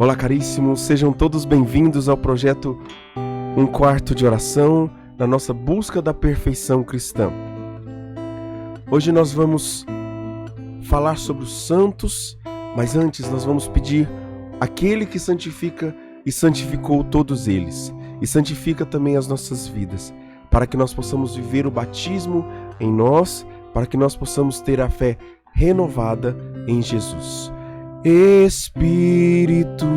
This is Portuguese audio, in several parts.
Olá, caríssimos, sejam todos bem-vindos ao projeto Um Quarto de Oração, na nossa busca da perfeição cristã. Hoje nós vamos falar sobre os santos, mas antes nós vamos pedir aquele que santifica e santificou todos eles, e santifica também as nossas vidas, para que nós possamos viver o batismo em nós, para que nós possamos ter a fé renovada em Jesus. Espírito,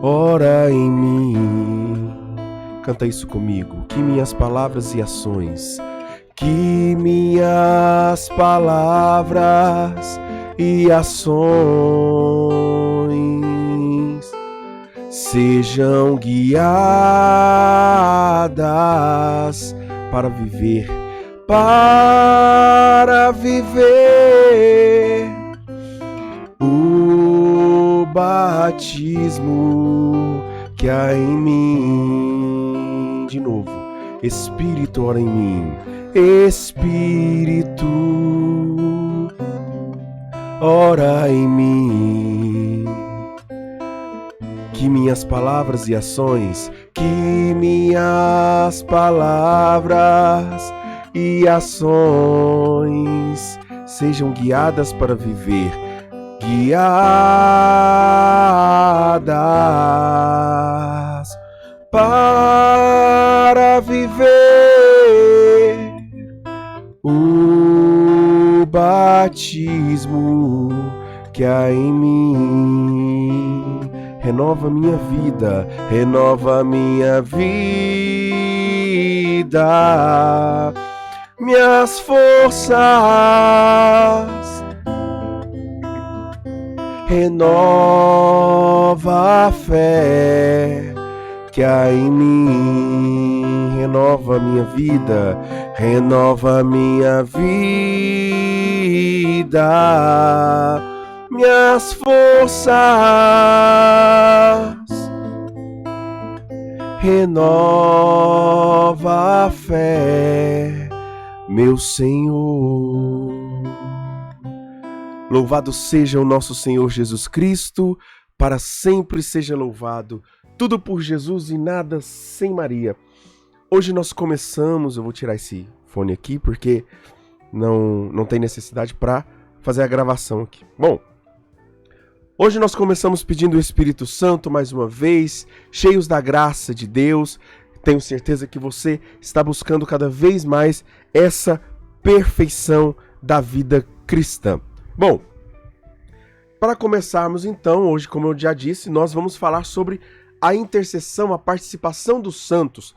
ora em mim. Canta isso comigo. Que minhas palavras e ações, que minhas palavras e ações sejam guiadas para viver o batismo que há em mim. De novo, Espírito, ora em mim. Espírito, ora em mim. Que minhas palavras e ações, que minhas palavras e ações sejam guiadas para viver, guiadas para viver o batismo que há em mim. Renova minha vida, renova minha vida, minhas forças, renova a fé que há em mim, renova minha vida, renova minha vida, minhas forças, renova a fé, meu Senhor. Louvado seja o nosso Senhor Jesus Cristo, para sempre seja louvado. Tudo por Jesus e nada sem Maria. Hoje nós começamos, eu vou tirar esse fone aqui porque não tem necessidade para fazer a gravação aqui. Bom, hoje nós começamos pedindo o Espírito Santo mais uma vez, cheios da graça de Deus. Tenho certeza que você está buscando cada vez mais essa perfeição da vida cristã. Bom, para começarmos então, hoje, como eu já disse, nós vamos falar sobre a intercessão, a participação dos santos.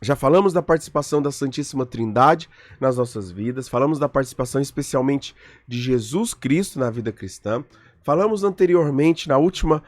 Já falamos da participação da Santíssima Trindade nas nossas vidas, falamos da participação especialmente de Jesus Cristo na vida cristã, falamos anteriormente, na última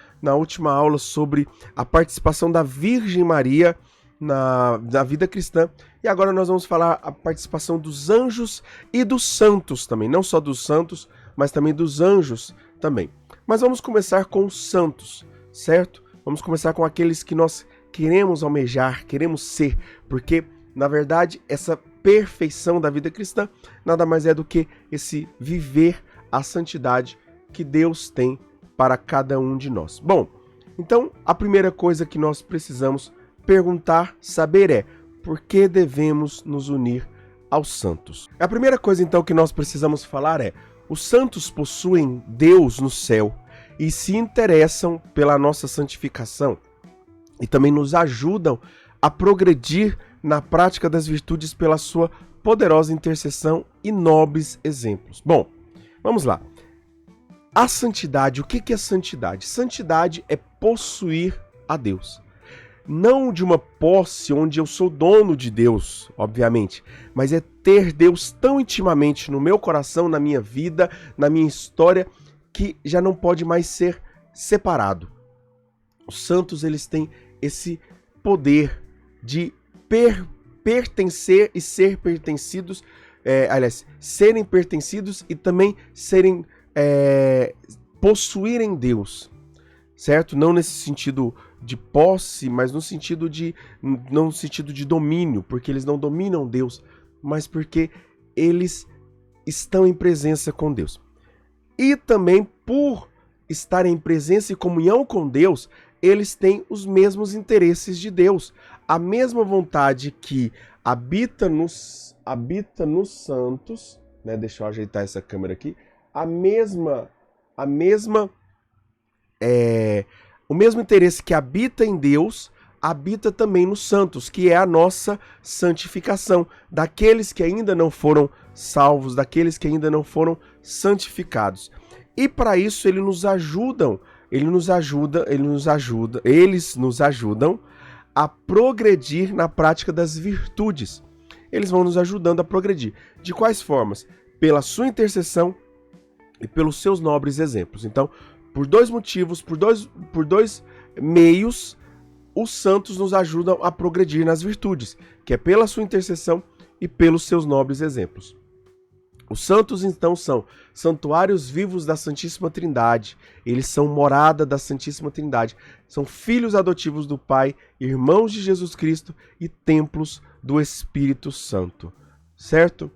aula, sobre a participação da Virgem Maria na vida cristã, e agora nós vamos falar a participação dos anjos e dos santos também, não só dos santos, mas também dos anjos também. Mas vamos começar com os santos, certo? Vamos começar com aqueles que nós queremos almejar, queremos ser, porque, na verdade, essa perfeição da vida cristã nada mais é do que esse viver a santidade que Deus tem para cada um de nós. Bom, então, a primeira coisa que nós precisamos perguntar, saber é: por que devemos nos unir aos santos? A primeira coisa, então, que nós precisamos falar é: os santos possuem Deus no céu e se interessam pela nossa santificação e também nos ajudam a progredir na prática das virtudes pela sua poderosa intercessão e nobres exemplos. Bom, vamos lá. A santidade, o que é santidade? Santidade é possuir a Deus. Não de uma posse onde eu sou dono de Deus, obviamente, mas é ter Deus tão intimamente no meu coração, na minha vida, na minha história, que já não pode mais ser separado. Os santos, eles têm esse poder de pertencer e ser pertencidos, serem pertencidos e também serem possuírem Deus, certo? Não nesse sentido de posse, mas no sentido de domínio, porque eles não dominam Deus, mas porque eles estão em presença com Deus. E também por estarem em presença e comunhão com Deus, eles têm os mesmos interesses de Deus. A mesma vontade que habita nos santos, né? Deixa eu ajeitar essa câmera aqui. O mesmo interesse que habita em Deus, habita também nos santos, que é a nossa santificação, daqueles que ainda não foram salvos, daqueles que ainda não foram santificados. E para isso eles nos ajudam a progredir na prática das virtudes. Eles vão nos ajudando a progredir. De quais formas? Pela sua intercessão e pelos seus nobres exemplos. Então, por dois motivos, por dois meios, os santos nos ajudam a progredir nas virtudes, que é pela sua intercessão e pelos seus nobres exemplos. Os santos, então, são santuários vivos da Santíssima Trindade. Eles são morada da Santíssima Trindade. São filhos adotivos do Pai, irmãos de Jesus Cristo e templos do Espírito Santo. Certo?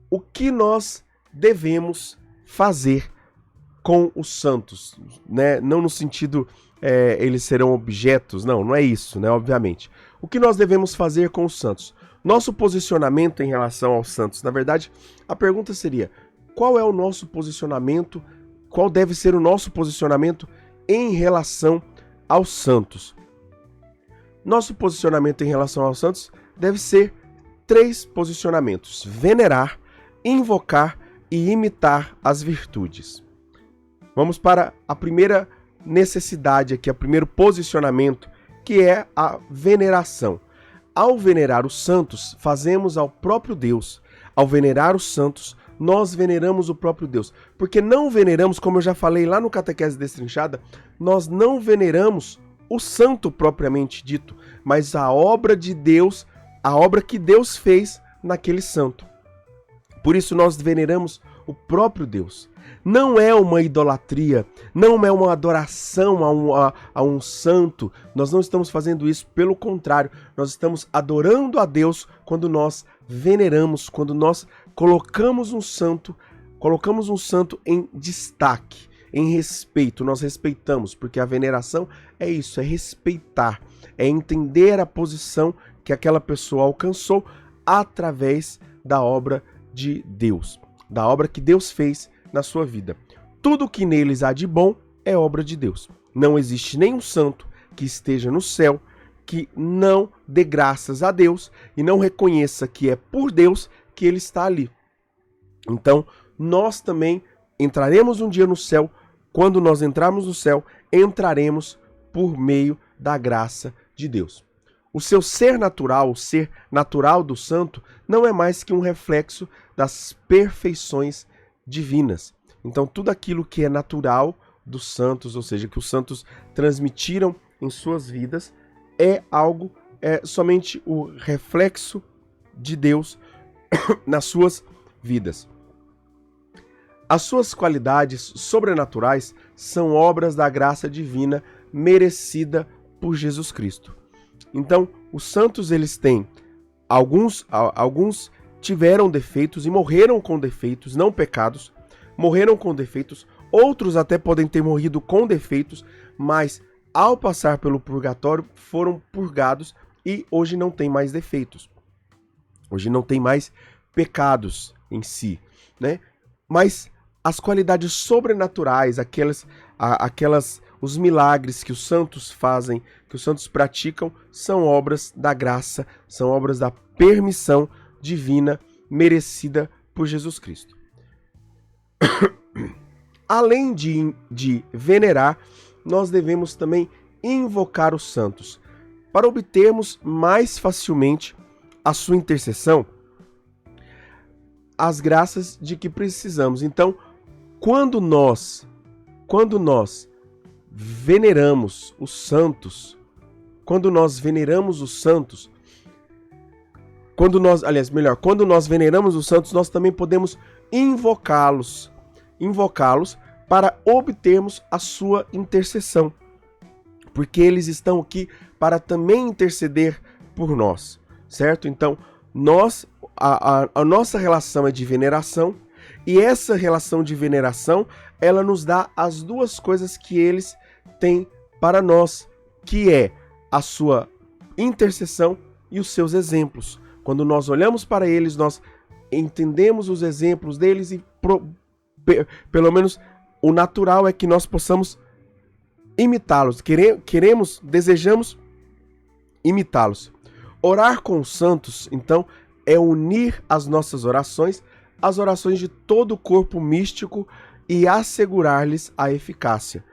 O que nós devemos fazer com os santos, né? Não no sentido eles serão objetos, não é isso, né? Obviamente. O que nós devemos fazer com os santos? Nosso posicionamento em relação aos santos. Na verdade, a pergunta seria: qual é o nosso posicionamento? Qual deve ser o nosso posicionamento em relação aos santos? Nosso posicionamento em relação aos santos deve ser 3 posicionamentos: venerar, invocar e imitar as virtudes. Vamos para a primeira necessidade aqui, o primeiro posicionamento, que é a veneração. Ao venerar os santos, fazemos ao próprio Deus. Ao venerar os santos, nós veneramos o próprio Deus. Porque não veneramos, como eu já falei lá no Catequese Destrinchada, nós não veneramos o santo propriamente dito, mas a obra de Deus, a obra que Deus fez naquele santo. Por isso nós veneramos o próprio Deus. Não é uma idolatria, não é uma adoração a um santo. Nós não estamos fazendo isso, pelo contrário, nós estamos adorando a Deus quando nós veneramos, quando nós colocamos um santo em destaque, em respeito. Nós respeitamos, porque a veneração é isso, é respeitar, é entender a posição que aquela pessoa alcançou através da obra de Deus, da obra que Deus fez na sua vida. Tudo que neles há de bom é obra de Deus. Não existe nenhum santo que esteja no céu que não dê graças a Deus e não reconheça que é por Deus que ele está ali. Então, nós também entraremos um dia no céu. Quando nós entrarmos no céu, entraremos por meio da graça de Deus. O seu ser natural, o ser natural do santo, não é mais que um reflexo das perfeições divinas. Então, tudo aquilo que é natural dos santos, ou seja, que os santos transmitiram em suas vidas, é somente o reflexo de Deus nas suas vidas. As suas qualidades sobrenaturais são obras da graça divina merecida por Jesus Cristo. Então, os santos, eles têm, alguns tiveram defeitos e morreram com defeitos, não pecados, morreram com defeitos, outros até podem ter morrido com defeitos, mas ao passar pelo purgatório foram purgados e hoje não tem mais defeitos. Hoje não tem mais pecados em si, né? Mas as qualidades sobrenaturais, os milagres que os santos fazem, que os santos praticam, são obras da graça, são obras da permissão divina merecida por Jesus Cristo. Além de venerar, nós devemos também invocar os santos, para obtermos mais facilmente a sua intercessão, as graças de que precisamos. Então, quando nós veneramos os santos, quando nós veneramos os santos, quando nós veneramos os santos, nós também podemos invocá-los para obtermos a sua intercessão, porque eles estão aqui para também interceder por nós, certo? Então, a nossa relação é de veneração, e essa relação de veneração, ela nos dá as duas coisas que eles têm para nós, que é a sua intercessão e os seus exemplos. Quando nós olhamos para eles, nós entendemos os exemplos deles e pelo menos o natural é que nós possamos imitá-los. Desejamos imitá-los. Orar com os santos, então, é unir as nossas orações às orações de todo o corpo místico e assegurar-lhes a eficácia.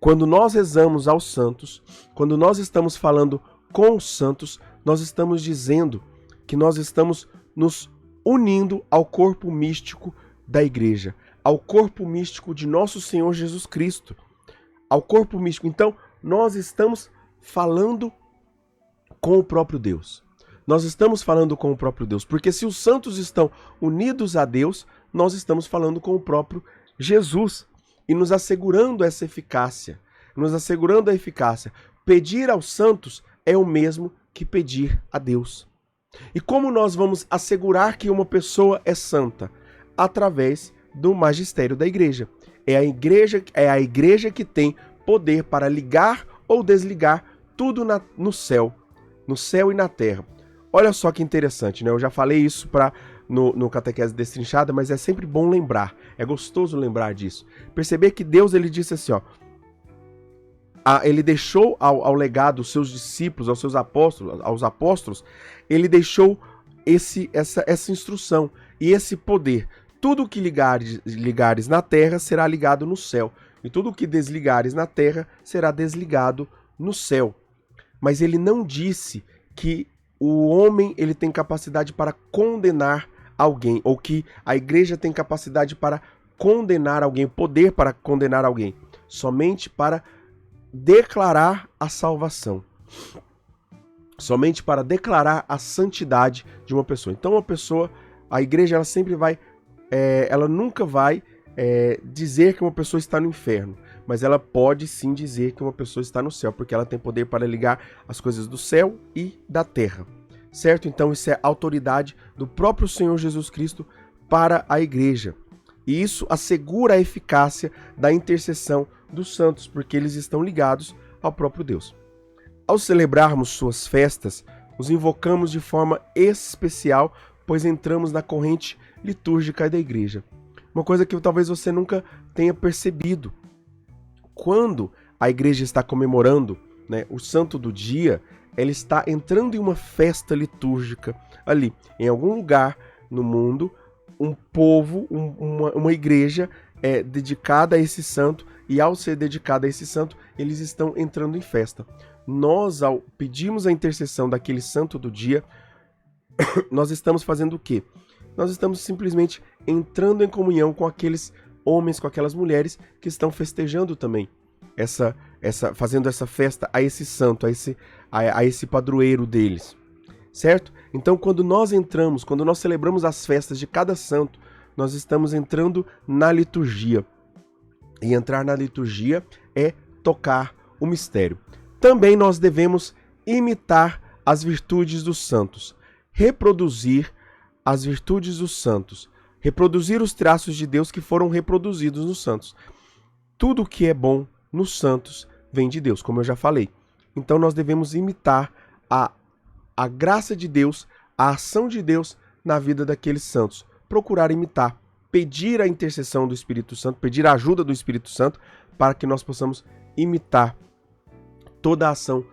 Quando nós rezamos aos santos, quando nós estamos falando com os santos, nós estamos dizendo que nós estamos nos unindo ao corpo místico da igreja, ao corpo místico de nosso Senhor Jesus Cristo, ao corpo místico. Então, nós estamos falando com o próprio Deus. Nós estamos falando com o próprio Deus, porque se os santos estão unidos a Deus, nós estamos falando com o próprio Jesus e nos assegurando essa eficácia, nos assegurando a eficácia. Pedir aos santos é o mesmo que pedir a Deus. E como nós vamos assegurar que uma pessoa é santa? Através do magistério da igreja. É a igreja que tem poder para ligar ou desligar tudo no céu e na terra. Olha só que interessante, né? Eu já falei isso no Catequese Destrinchada, mas é sempre bom lembrar. É gostoso lembrar disso. Perceber que Deus, ele disse assim, ó. Ele deixou ao legado dos seus discípulos, aos apóstolos, ele deixou essa instrução e esse poder. Tudo que ligares na terra será ligado no céu, e tudo que desligares na terra será desligado no céu. Mas ele não disse que o homem ele tem capacidade para condenar alguém, ou que a igreja tem capacidade para condenar alguém, poder para condenar alguém, somente para declarar a salvação, somente para declarar a santidade de uma pessoa. Então a igreja ela nunca vai dizer que uma pessoa está no inferno, mas ela pode sim dizer que uma pessoa está no céu, porque ela tem poder para ligar as coisas do céu e da terra, certo? Então isso é autoridade do próprio Senhor Jesus Cristo para a igreja, e isso assegura a eficácia da intercessão dos santos, porque eles estão ligados ao próprio Deus. Ao celebrarmos suas festas, os invocamos de forma especial, pois entramos na corrente litúrgica da igreja. Uma coisa que talvez você nunca tenha percebido. Quando a igreja está comemorando, né, o santo do dia, ela está entrando em uma festa litúrgica ali. Em algum lugar no mundo, um povo, uma igreja é dedicada a esse santo, e ao ser dedicada a esse santo, eles estão entrando em festa. Nós, ao pedirmos a intercessão daquele santo do dia, nós estamos fazendo o quê? Nós estamos simplesmente entrando em comunhão com aqueles homens, com aquelas mulheres que estão festejando também, fazendo essa festa a esse santo, a esse padroeiro deles, certo? Então, quando nós celebramos as festas de cada santo, nós estamos entrando na liturgia. E entrar na liturgia é tocar o mistério. Também nós devemos imitar as virtudes dos santos, reproduzir as virtudes dos santos, reproduzir os traços de Deus que foram reproduzidos nos santos. Tudo que é bom nos santos vem de Deus, como eu já falei. Então nós devemos imitar a graça de Deus, a ação de Deus na vida daqueles santos. Procurar imitar, pedir a intercessão do Espírito Santo, pedir a ajuda do Espírito Santo para que nós possamos imitar toda a ação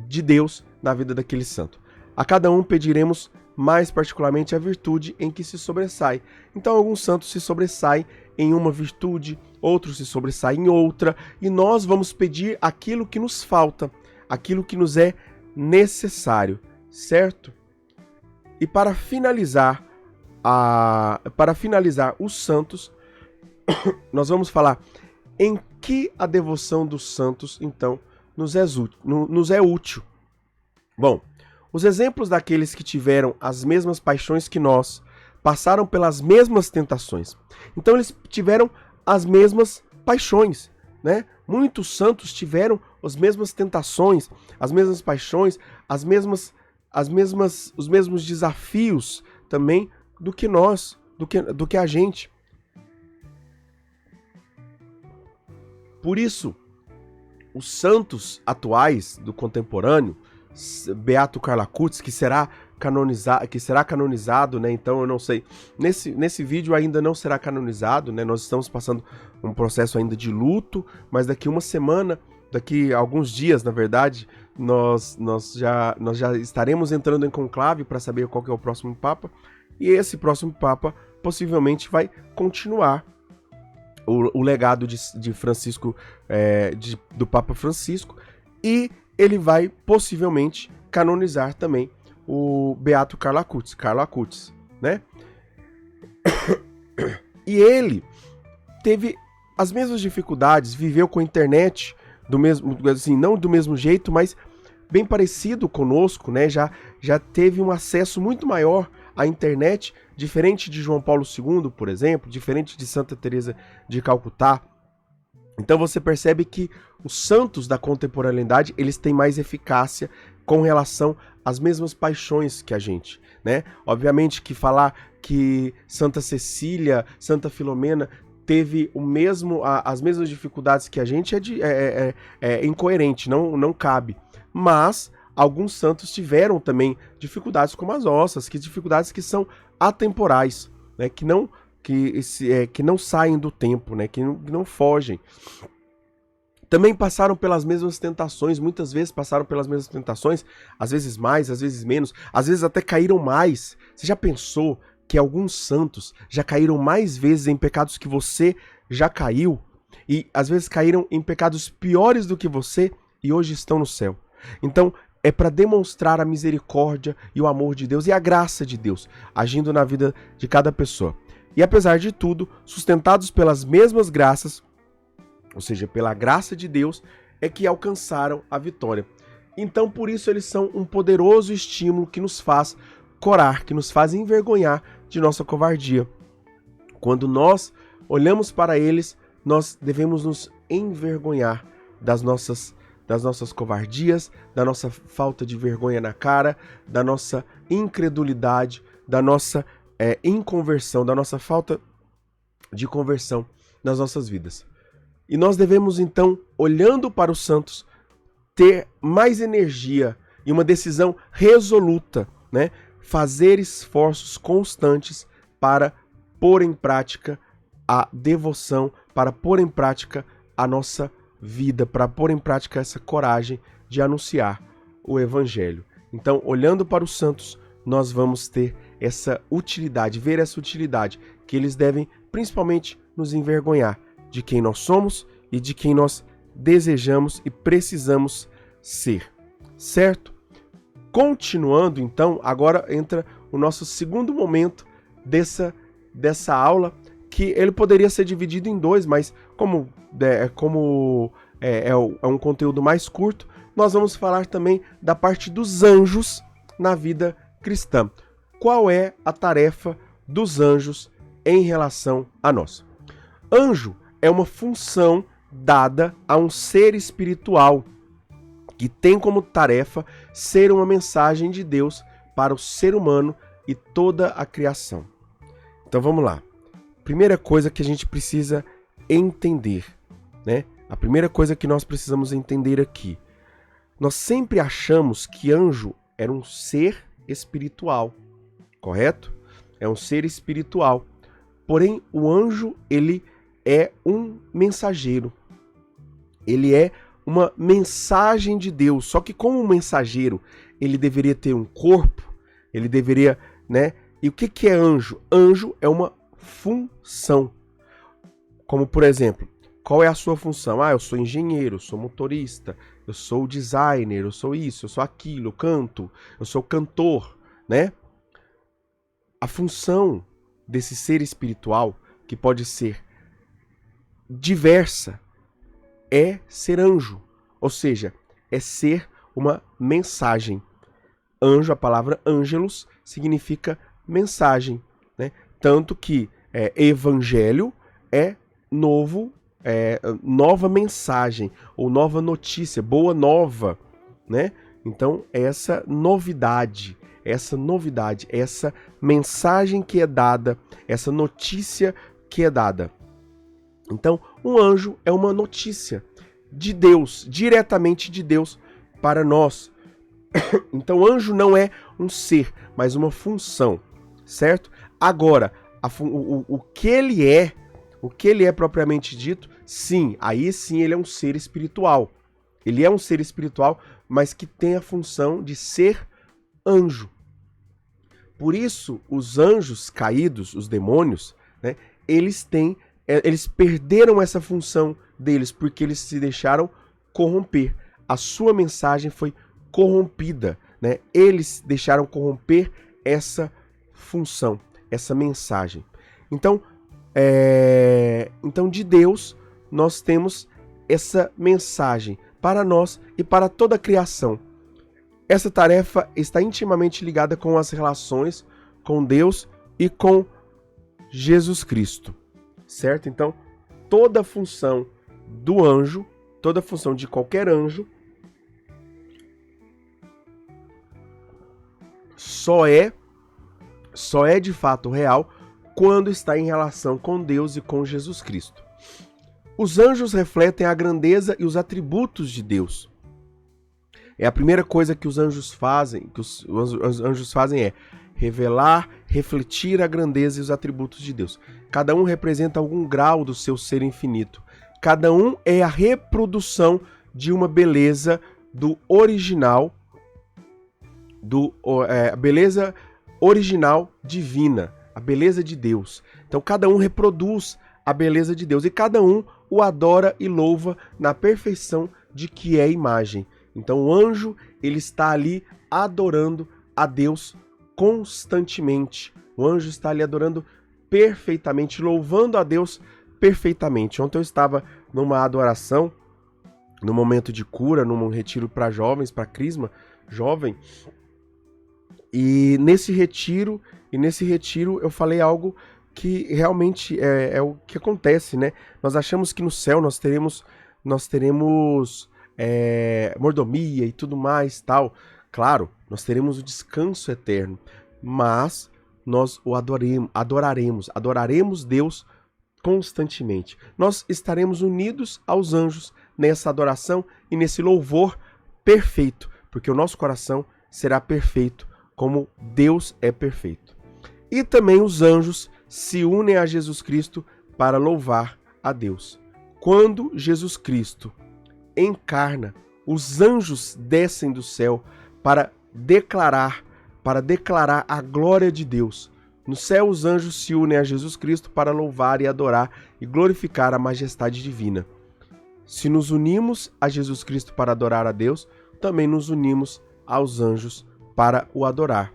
de Deus na vida daquele santo. A cada um pediremos mais particularmente a virtude em que se sobressai. Então alguns santos se sobressaem em uma virtude, outros se sobressaem em outra, e nós vamos pedir aquilo que nos falta, aquilo que nos é necessário, certo? E para finalizar os santos, nós vamos falar em que a devoção dos santos, então, nos é útil. Bom, os exemplos daqueles que tiveram as mesmas paixões que nós, passaram pelas mesmas tentações. Então eles tiveram as mesmas paixões, né? Muitos santos tiveram as mesmas tentações, as mesmas paixões, os mesmos desafios também do que nós, do que a gente. Por isso, os santos atuais do contemporâneo, Beato Carlo Acutis, que será canonizado, né? Então eu não sei. Nesse vídeo ainda não será canonizado, né? Nós estamos passando um processo ainda de luto, mas daqui uma semana, daqui a alguns dias, na verdade, nós já estaremos entrando em conclave para saber qual que é o próximo Papa. E esse próximo Papa possivelmente vai continuar o legado de Francisco, do Papa Francisco, e ele vai possivelmente canonizar também o Beato Carlo Acutis, né? E ele teve as mesmas dificuldades, viveu com a internet do mesmo, assim, não do mesmo jeito, mas bem parecido conosco, né? Já teve um acesso muito maior à internet, diferente de João Paulo II, por exemplo, diferente de Santa Teresa de Calcutá. Então você percebe que os santos da contemporaneidade, eles têm mais eficácia com relação às mesmas paixões que a gente, né? Obviamente que falar que Santa Cecília, Santa Filomena teve as mesmas dificuldades que a gente é incoerente, não cabe. Mas alguns santos tiveram também dificuldades como as nossas, dificuldades que são atemporais, né? Que não saem do tempo, né? Que não fogem. Também passaram pelas mesmas tentações, muitas vezes passaram pelas mesmas tentações, às vezes mais, às vezes menos, às vezes até caíram mais. Você já pensou que alguns santos já caíram mais vezes em pecados que você já caiu? E às vezes caíram em pecados piores do que você e hoje estão no céu. Então, é para demonstrar a misericórdia e o amor de Deus e a graça de Deus agindo na vida de cada pessoa. E apesar de tudo, sustentados pelas mesmas graças, ou seja, pela graça de Deus, é que alcançaram a vitória. Então, por isso, eles são um poderoso estímulo que nos faz corar, que nos faz envergonhar de nossa covardia. Quando nós olhamos para eles, nós devemos nos envergonhar das nossas covardias, da nossa falta de vergonha na cara, da nossa incredulidade, da nossa inconversão, da nossa falta de conversão nas nossas vidas. E nós devemos, então, olhando para os santos, ter mais energia e uma decisão resoluta, né? Fazer esforços constantes para pôr em prática a devoção, para pôr em prática a nossa vida, para pôr em prática essa coragem de anunciar o Evangelho. Então, olhando para os santos, nós vamos ter essa utilidade, ver essa utilidade, que eles devem principalmente nos envergonhar de quem nós somos e de quem nós desejamos e precisamos ser, certo? Continuando, então, agora entra o nosso segundo momento dessa aula, que ele poderia ser dividido em dois, mas como é um conteúdo mais curto, nós vamos falar também da parte dos anjos na vida cristã. Qual é a tarefa dos anjos em relação a nós? Anjo é uma função dada a um ser espiritual que tem como tarefa ser uma mensagem de Deus para o ser humano e toda a criação. Então vamos lá. Primeira coisa que a gente precisa entender, né? A primeira coisa que nós precisamos entender aqui. Nós sempre achamos que anjo era um ser espiritual, correto? É um ser espiritual. Porém, o anjo, ele é um mensageiro. Ele é uma mensagem de Deus. Só que como um mensageiro, ele deveria ter um corpo, ele deveria, né? E o que é anjo? Anjo é uma função. Como, por exemplo, qual é a sua função? Eu sou engenheiro, eu sou motorista, eu sou designer, eu sou isso, eu sou aquilo, eu canto, eu sou cantor, né? A função desse ser espiritual, que pode ser diversa, é ser anjo, ou seja, é ser uma mensagem. Anjo, a palavra ângelos, significa mensagem, né? Tanto que evangelho é nova mensagem, ou nova notícia, boa nova, né? Então, essa novidade, essa mensagem que é dada, essa notícia que é dada. Então, Um anjo é uma notícia de Deus, diretamente de Deus para nós. Então, anjo não é um ser, mas uma função, certo? Agora, o que ele é propriamente dito, sim, aí sim ele é um ser espiritual. Ele é um ser espiritual, mas que tem a função de ser anjo. Por isso, os anjos caídos, os demônios, né, eles perderam essa função deles, porque eles se deixaram corromper. A sua mensagem foi corrompida, né? Eles deixaram corromper essa função, essa mensagem. Então, de Deus, nós temos essa mensagem para nós e para toda a criação. Essa tarefa está intimamente ligada com as relações com Deus e com Jesus Cristo, certo? Então, toda a função do anjo, toda a função de qualquer anjo, só é de fato real quando está em relação com Deus e com Jesus Cristo. Os anjos refletem a grandeza e os atributos de Deus. A primeira coisa que os anjos fazem, é revelar, refletir a grandeza e os atributos de Deus. Cada um representa algum grau do seu ser infinito. Cada um é a reprodução de uma beleza do original, a beleza original divina, a beleza de Deus. Então cada um reproduz a beleza de Deus e cada um o adora e louva na perfeição de que é a imagem. Então o anjo, ele está ali adorando a Deus constantemente. O anjo está ali adorando perfeitamente, louvando a Deus perfeitamente. Ontem eu estava numa adoração, num momento de cura, num retiro para jovens, para Crisma jovem. E nesse retiro eu falei algo que realmente é o que acontece, né? Nós achamos que no céu nós teremos mordomia e tudo mais, tal. Claro, nós teremos o descanso eterno, mas nós o adoraremos Deus constantemente. Nós estaremos unidos aos anjos nessa adoração e nesse louvor perfeito, porque o nosso coração será perfeito como Deus é perfeito. E também os anjos se unem a Jesus Cristo para louvar a Deus. Quando Jesus Cristo encarna, os anjos descem do céu para declarar a glória de Deus. No céu, os anjos se unem a Jesus Cristo para louvar e adorar e glorificar a majestade divina. Se nos unimos a Jesus Cristo para adorar a Deus, também nos unimos aos anjos para o adorar.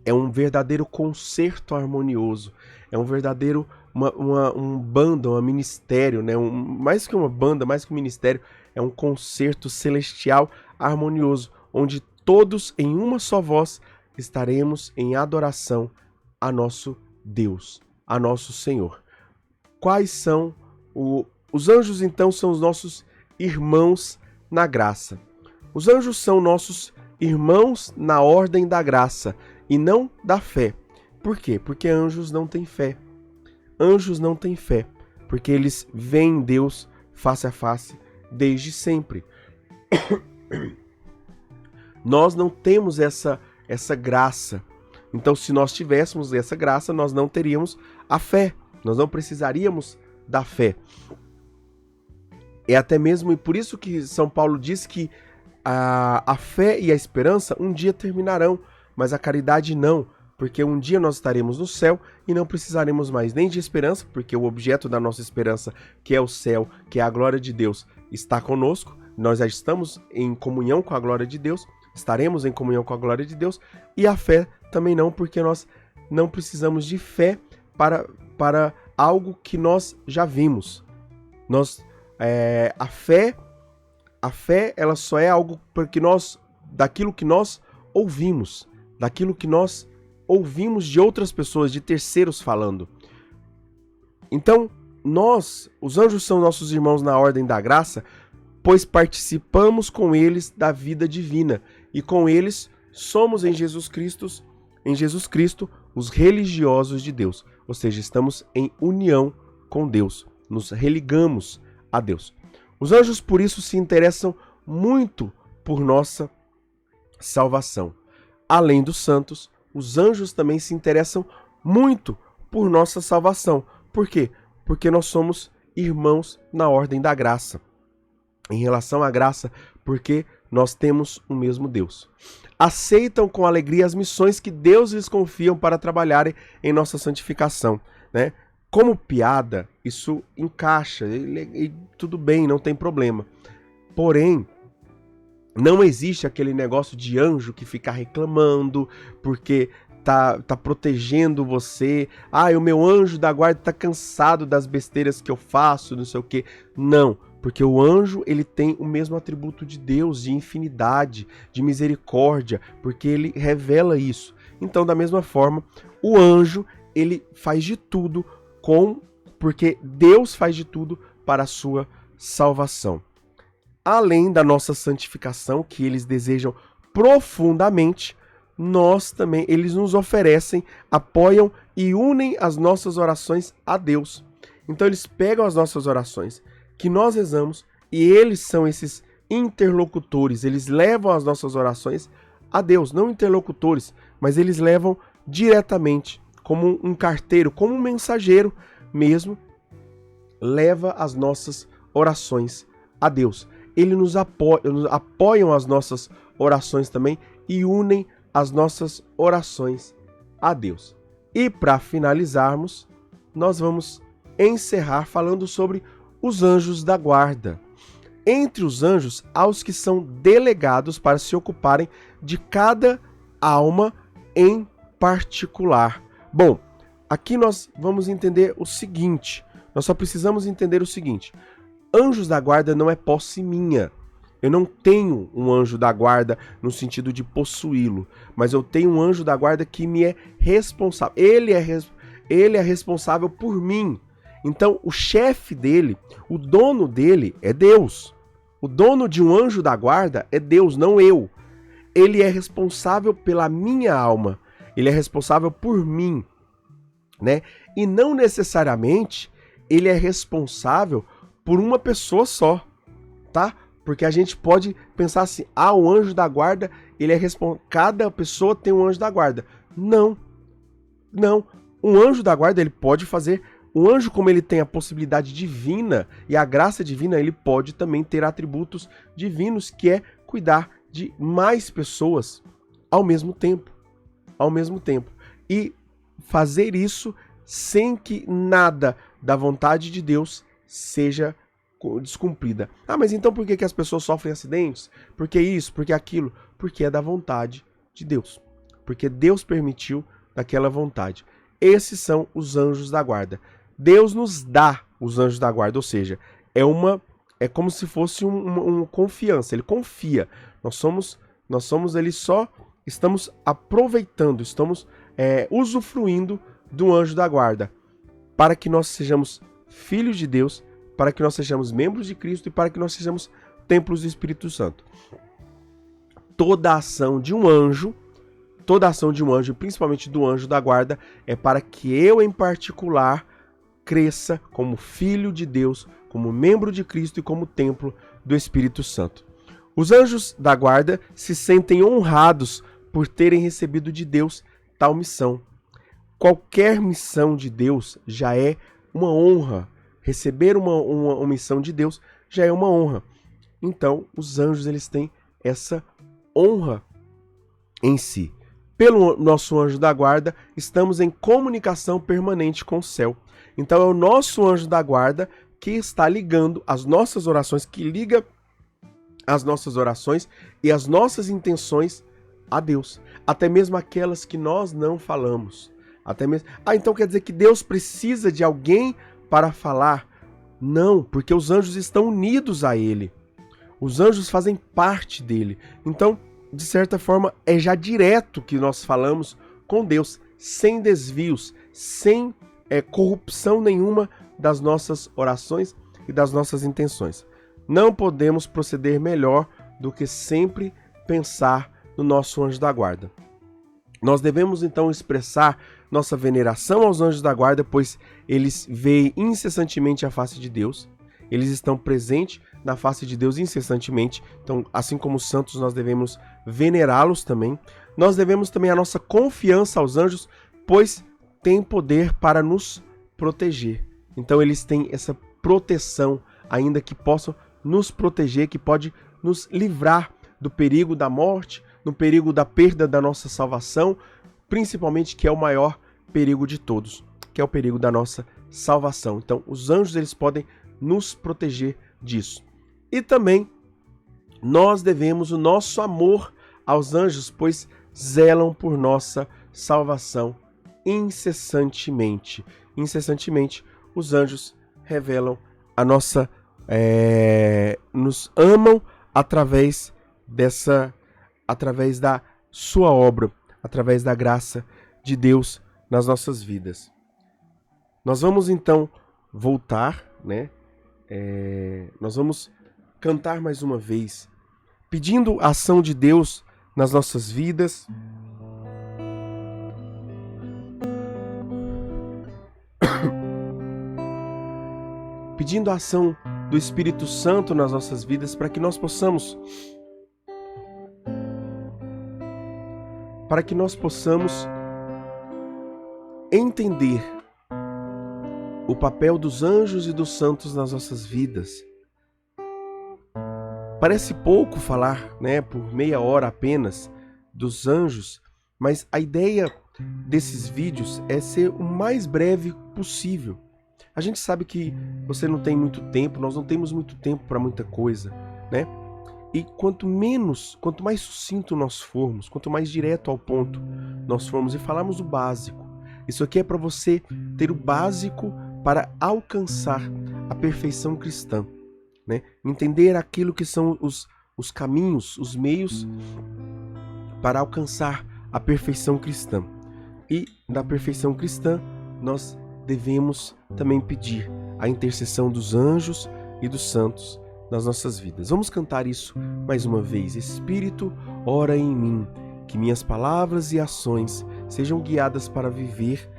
É um verdadeiro concerto harmonioso, é um verdadeiro um ministério, né? Mais que uma banda, mais que um ministério, é um concerto celestial harmonioso, onde todos em uma só voz estaremos em adoração a nosso Deus, a nosso Senhor. Quais são os anjos? Então são os nossos irmãos na graça. Os anjos são nossos irmãos na ordem da graça e não da fé. Por quê? Porque anjos não têm fé. Anjos não têm fé, porque eles veem Deus face a face desde sempre. Nós não temos essa graça. Então, se nós tivéssemos essa graça, nós não teríamos a fé. Nós não precisaríamos da fé. É até mesmo e por isso que São Paulo diz que a fé e a esperança um dia terminarão, mas a caridade não, porque um dia nós estaremos no céu e não precisaremos mais nem de esperança, porque o objeto da nossa esperança, que é o céu, que é a glória de Deus, está conosco. Nós já estamos em comunhão com a glória de Deus, estaremos em comunhão com a glória de Deus, e a fé também não, porque nós não precisamos de fé para algo que nós já vimos. A fé ela só é algo daquilo que nós ouvimos, de outras pessoas, de terceiros falando. Então, os anjos são nossos irmãos na ordem da graça, pois participamos com eles da vida divina, e com eles somos em Jesus Cristo os religiosos de Deus, ou seja, estamos em união com Deus. nos religamos a Deus. Os anjos, por isso, se interessam muito por nossa salvação. Além dos santos, os anjos também se interessam muito por nossa salvação. Por quê? Porque nós somos irmãos na ordem da graça. Em relação à graça, porque nós temos o mesmo Deus. Aceitam com alegria as missões que Deus lhes confia para trabalharem em nossa santificação, né? Como piada, isso encaixa, e tudo bem, não tem problema. Porém, não existe aquele negócio de anjo que fica reclamando porque tá protegendo você. Ah, o meu anjo da guarda tá cansado das besteiras que eu faço, não sei o quê. Não, porque o anjo, ele tem o mesmo atributo de Deus, de infinidade, de misericórdia, porque ele revela isso. Então, da mesma forma, o anjo, ele faz de tudo porque Deus faz de tudo para a sua salvação. Além da nossa santificação, que eles desejam profundamente, nós também, eles nos oferecem, apoiam e unem as nossas orações a Deus. Então eles pegam as nossas orações que nós rezamos e eles são esses interlocutores, eles levam as nossas orações a Deus, não interlocutores, mas eles levam diretamente, como um carteiro, como um mensageiro mesmo, leva as nossas orações a Deus. Eles nos apoiam as nossas orações também e unem as nossas orações a Deus. E para finalizarmos, nós vamos encerrar falando sobre os anjos da guarda. Entre os anjos, há os que são delegados para se ocuparem de cada alma em particular. Bom, aqui nós vamos entender o seguinte, nós só precisamos entender o seguinte: anjos da guarda não é posse minha. Eu não tenho um anjo da guarda no sentido de possuí-lo, mas eu tenho um anjo da guarda que me é responsável. Ele é responsável por mim. Então, o chefe dele, o dono dele é Deus. O dono de um anjo da guarda é Deus, não eu. Ele é responsável pela minha alma. Ele é responsável por mim, né? E não necessariamente ele é responsável por uma pessoa só, tá? Porque a gente pode pensar assim, o anjo da guarda, ele é cada pessoa tem um anjo da guarda. Não. Um anjo da guarda, ele pode fazer, um anjo, como ele tem a possibilidade divina e a graça divina, ele pode também ter atributos divinos, que é cuidar de mais pessoas ao mesmo tempo. E fazer isso sem que nada da vontade de Deus seja descumprida. Mas então por que as pessoas sofrem acidentes? Por que isso? Por que aquilo? Porque é da vontade de Deus. Porque Deus permitiu daquela vontade. Esses são os anjos da guarda. Deus nos dá os anjos da guarda, ou seja, é como se fosse uma confiança. Ele confia. Nós somos, ele só estamos aproveitando, estamos usufruindo do anjo da guarda para que nós sejamos filhos de Deus, para que nós sejamos membros de Cristo e para que nós sejamos templos do Espírito Santo. Toda ação de um anjo, principalmente do anjo da guarda, é para que eu, em particular, cresça como filho de Deus, como membro de Cristo e como templo do Espírito Santo. Os anjos da guarda se sentem honrados por terem recebido de Deus tal missão. Qualquer missão de Deus já é uma honra. Receber uma missão de Deus já é uma honra. Então, os anjos, eles têm essa honra em si. Pelo nosso anjo da guarda, estamos em comunicação permanente com o céu. Então, é o nosso anjo da guarda que está ligando as nossas orações, que liga as nossas orações e as nossas intenções a Deus. Até mesmo aquelas que nós não falamos. Então quer dizer que Deus precisa de alguém para falar? Não, porque os anjos estão unidos a ele. Os anjos fazem parte dele. Então, de certa forma, é já direto que nós falamos com Deus, sem desvios, sem corrupção nenhuma das nossas orações e das nossas intenções. Não podemos proceder melhor do que sempre pensar no nosso anjo da guarda. Nós devemos então expressar nossa veneração aos anjos da guarda, pois eles veem incessantemente a face de Deus. Eles estão presentes na face de Deus incessantemente. Então, assim como os santos, nós devemos venerá-los também. Nós devemos também a nossa confiança aos anjos, pois têm poder para nos proteger. Então, eles têm essa proteção, ainda que possam nos proteger, que pode nos livrar do perigo da morte, no perigo da perda da nossa salvação, principalmente, que é o maior perigo de todos, que é o perigo da nossa salvação. Então, os anjos, eles podem nos proteger disso. E também nós devemos o nosso amor aos anjos, pois zelam por nossa salvação incessantemente. Incessantemente, os anjos revelam a nossa... nos amam através da sua obra, através da graça de Deus nas nossas vidas. Nós vamos então voltar, né? Nós vamos cantar mais uma vez, pedindo a ação de Deus nas nossas vidas. Pedindo a ação do Espírito Santo nas nossas vidas, para que nós possamos entender o papel dos anjos e dos santos nas nossas vidas. Parece pouco falar, né, por meia hora apenas, dos anjos, mas a ideia desses vídeos é ser o mais breve possível. A gente sabe que você não tem muito tempo, nós não temos muito tempo para muita coisa, né? E quanto mais sucinto nós formos, quanto mais direto ao ponto nós formos e falarmos o básico. Isso aqui é para você ter o básico para alcançar a perfeição cristã, né? Entender aquilo que são os caminhos, os meios para alcançar a perfeição cristã. E da perfeição cristã, nós devemos também pedir a intercessão dos anjos e dos santos nas nossas vidas. Vamos cantar isso mais uma vez. Espírito, ora em mim, que minhas palavras e ações sejam guiadas para viver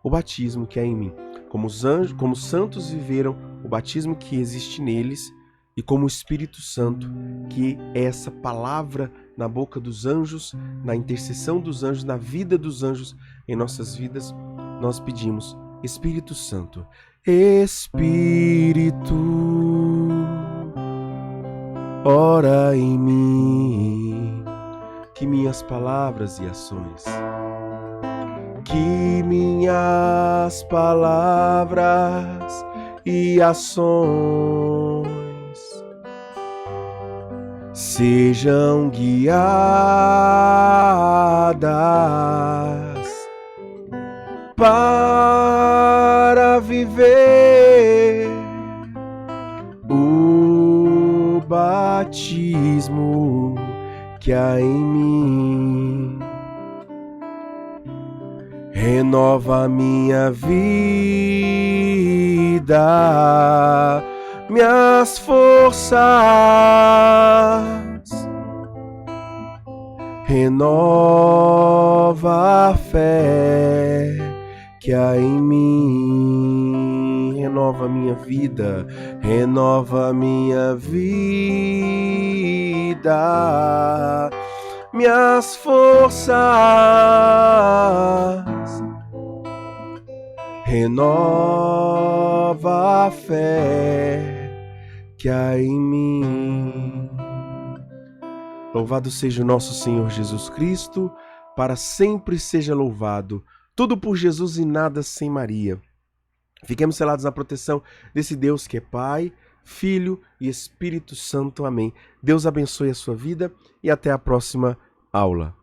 o batismo que há em mim. Como os anjos, como os santos viveram o batismo que existe neles, e como o Espírito Santo, que é essa palavra na boca dos anjos, na intercessão dos anjos, na vida dos anjos em nossas vidas, nós pedimos: Espírito Santo, Espírito, ora em mim, que minhas palavras e ações, que minhas palavras e ações sejam guiadas para viver o batismo que há em mim. Renova minha vida, minhas forças, renova a fé que há em mim. Renova minha vida, renova minha vida, minhas forças, renova a fé que há em mim. Louvado seja o nosso Senhor Jesus Cristo, para sempre seja louvado. Tudo por Jesus e nada sem Maria. Fiquemos selados na proteção desse Deus que é Pai, Filho e Espírito Santo. Amém. Deus abençoe a sua vida e até a próxima aula.